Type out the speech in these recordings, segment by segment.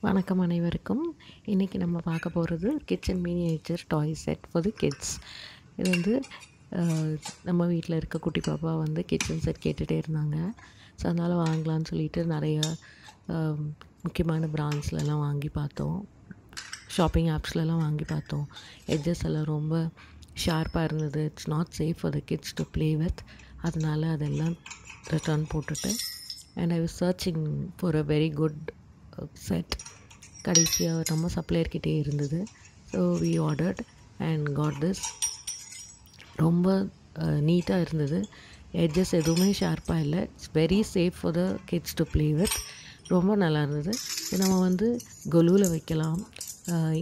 வணக்கம் அனைவருக்கும். இன்றைக்கி நம்ம பார்க்க போகிறது kitchen miniature toy set for the kids. இது வந்து நம்ம வீட்டில் இருக்க குட்டி பாப்பா வந்து கிச்சன் செட் கேட்டுகிட்டே இருந்தாங்க. ஸோ அதனால் வாங்கலான்னு சொல்லிட்டு நிறைய முக்கியமான பிராண்ட்ஸ்லலாம் வாங்கி பார்த்தோம். ஷாப்பிங் ஆப்ஸ்லலாம் வாங்கி பார்த்தோம். எட்ஜஸ் எல்லாம் ரொம்ப ஷார்ப்பாக இருந்தது. It's not safe for the kids to play with. அதனால் அதெல்லாம் ரிட்டர்ன் போட்டுட்டு and I was searching for a very good set. கடைசியாக நம்ம சப்ளையர்கிட்டே இருந்தது. So we ordered and got this. ரொம்ப நீட்டாக இருந்தது. எட்ஜஸ் எதுவுமே ஷார்ப்பாக இல்லை. It's very safe for the kids to play with. ரொம்ப நல்லா இருந்தது. நம்ம வந்து கொலுவில் வைக்கலாம்.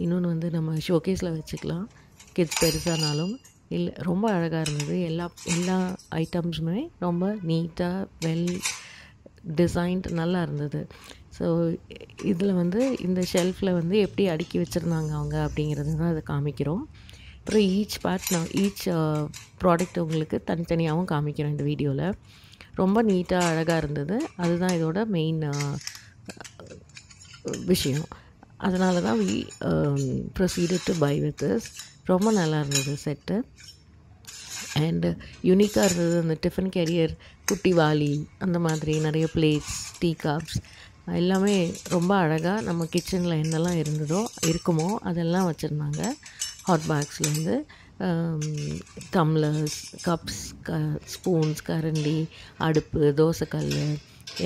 இன்னொன்று வந்து நம்ம ஷோகேஸில் வச்சுக்கலாம். கிட்ஸ் பெருசானாலும் இல்லை. ரொம்ப அழகாக இருந்தது. எல்லா ஐட்டம்ஸுமே ரொம்ப நீட்டாக வெல் டிசைன்ட் நல்லா இருந்தது. ஸோ இதில் வந்து இந்த ஷெல்ஃபில் வந்து எப்படி அடுக்கி வச்சுருந்தாங்க அவங்க அப்படிங்கிறது தான் அதை காமிக்கிறோம். அப்புறம் ஈச் ப்ராடக்ட் உங்களுக்கு தனித்தனியாகவும் காமிக்கிறோம் இந்த வீடியோவில். ரொம்ப நீட்டாக அழகாக இருந்தது. அதுதான் இதோட மெயின் விஷயம். அதனால தான் we proceeded to buy with this. ரொம்ப நல்லா இருந்தது செட்டு. அண்டு யூனிக்காக இருந்தது. அந்த டிஃபன் கேரியர், குட்டி வாளி, அந்த மாதிரி நிறைய பிளேட்ஸ், டீ கப்ஸ் எல்லாமே ரொம்ப அழகாக நம்ம கிச்சனில் என்னெல்லாம் இருக்குமோ அதெல்லாம் வச்சுருந்தாங்க. ஹாட் பேக்ஸ்லேருந்து டம்ளர்ஸ், கப்ஸ், ஸ்பூன்ஸ், கரண்டி, அடுப்பு, தோசைக்கல்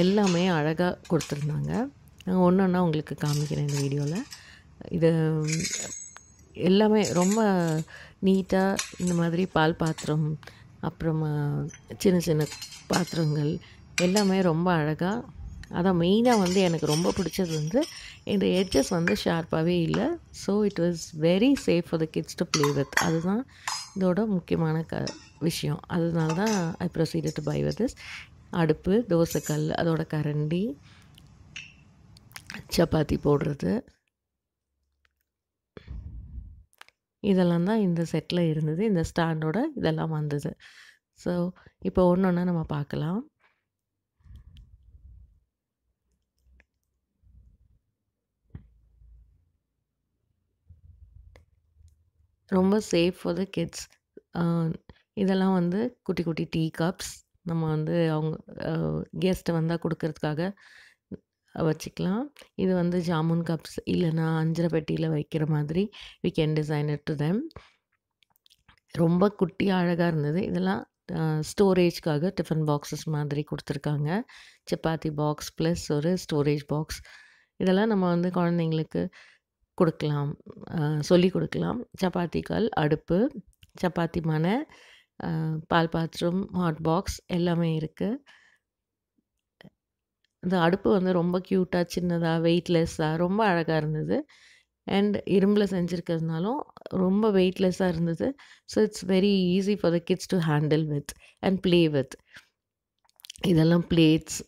எல்லாமே அழகாக கொடுத்துருந்தாங்க. நான் ஒன்று ஒன்றா உங்களுக்கு காமிக்கிறேன் இந்த வீடியோவில். இது எல்லாமே ரொம்ப நீட்டாக இந்த மாதிரி பால் பாத்திரம், அப்புறமா சின்ன சின்ன பாத்திரங்கள் எல்லாமே ரொம்ப அழகாக. அதான் மெயினாக வந்து எனக்கு ரொம்ப பிடிச்சது வந்து இந்த எட்ஜஸ் வந்து ஷார்ப்பாகவே இல்லை. So it was very safe for the kids to play with. அதுதான் இதோட முக்கியமான விஷயம். அதனால தான் I proceeded to buy with this. அடுப்பு, தோசைக்கல், அதோட கரண்டி, சப்பாத்தி போடுறது, இதெல்லாம் தான் இந்த செட்டில் இருந்தது. இந்த ஸ்டாண்டோட இதெல்லாம் வந்தது. ஸோ இப்போ ஒன்று ஒன்றா நம்ம பார்க்கலாம். ரொம்ப சேஃப் ஃபார் த கிட்ஸ். இதெல்லாம் வந்து குட்டி குட்டி டீ கப்ஸ். நம்ம வந்து அவங்க கெஸ்ட்டு வந்தால் கொடுக்கறதுக்காக வச்சுக்கலாம். இது வந்து ஜாமுன் கப்ஸ், இல்லைன்னா அஞ்சரை பெட்டியில் வைக்கிற மாதிரி we can design it to them. ரொம்ப குட்டியாக அழகாக இருந்தது. இதெல்லாம் ஸ்டோரேஜ்க்காக டிஃபன் பாக்ஸஸ் மாதிரி கொடுத்துருக்காங்க. சப்பாத்தி பாக்ஸ் ப்ளஸ் ஒரு ஸ்டோரேஜ் பாக்ஸ். இதெல்லாம் நம்ம வந்து குழந்தைங்களுக்கு கொடுக்கலாம், சொல்லி கொடுக்கலாம். சப்பாத்தி கல், அடுப்பு, சப்பாத்தி மனை, பால் பாத்திரம், ஹாட் பாக்ஸ் எல்லாமே இருக்குது. இந்த அடுப்பு வந்து ரொம்ப க்யூட்டாக, சின்னதாக, வெயிட்லெஸ்ஸாக ரொம்ப அழகாக இருந்தது. அண்ட் இரும்பில் செஞ்சுருக்கிறதுனாலும் ரொம்ப வெயிட்லெஸ்ஸாக இருந்தது. So it's very easy for the kids to handle with and play with. இதெல்லாம் பிளேட்ஸ்.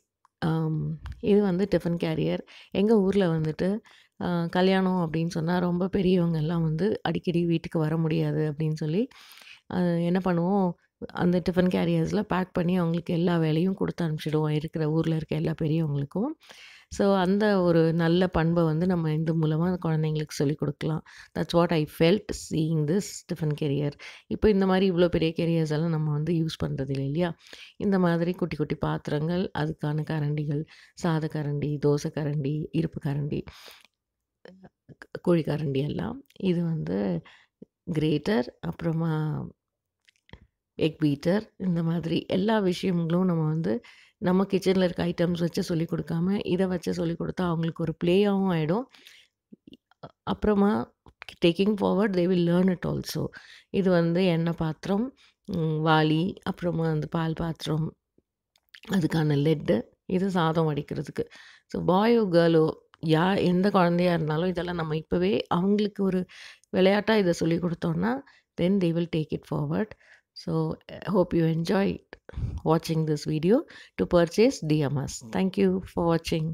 இது வந்து டிஃபன் கேரியர். எங்கள் ஊரில் வந்துட்டு கல்யாணம் அப்படின்னு சொன்னால் ரொம்ப பெரியவங்க எல்லாம் வந்து அடிக்கடி வீட்டுக்கு வர முடியாது அப்படின்னு சொல்லி என்ன பண்ணுவோம், அந்த டிஃபன் கேரியர்ஸில் பேக் பண்ணி அவங்களுக்கு எல்லா வேலையும் கொடுத்து அனுப்பிச்சிடுவோம் இருக்கிற ஊரில் இருக்க எல்லா பெரியவங்களுக்கும். ஸோ அந்த ஒரு நல்ல பண்பை வந்து நம்ம இந்த மூலமாக குழந்தைங்களுக்கு சொல்லிக் கொடுக்கலாம். That's what I felt seeing this tiffin carrier. இப்போ இந்த மாதிரி இவ்வளோ பெரிய கேரியர்ஸ் எல்லாம் நம்ம வந்து யூஸ் பண்ணுறது இல்லை இல்லையா? இந்த மாதிரி குட்டி குட்டி பாத்திரங்கள், அதுக்கான கரண்டிகள், சாத கரண்டி, தோசை கரண்டி, இருப்பு கரண்டி, கோழி கரண்டி எல்லாம். இது வந்து கிரேட்டர், அப்புறமா எக் பீட்டர், இந்த மாதிரி எல்லா விஷயங்களும் நம்ம வந்து நம்ம கிச்சனில் இருக்க ஐட்டம்ஸ் வச்சு சொல்லிக் கொடுக்காம இதை வச்சு சொல்லிக் கொடுத்தா அவங்களுக்கு ஒரு ப்ளேயாகவும் ஆகிடும். அப்புறமா taking forward they will learn it also. இது வந்து எண்ணெய் பாத்திரம், வாளி, அப்புறமா அந்த பால் பாத்திரம், அதுக்கான லெட்டு, இது சாதம் வடிக்கிறதுக்கு. ஸோ பாயோ கேர்ளோ எந்த குழந்தையா இருந்தாலும் இதெல்லாம் நம்ம இப்போவே அவங்களுக்கு ஒரு விளையாட்டாக இதை சொல்லிக் கொடுத்தோன்னா தென் they will take it forward. So hope you enjoyed watching this video to purchase DMS. Thank you for watching.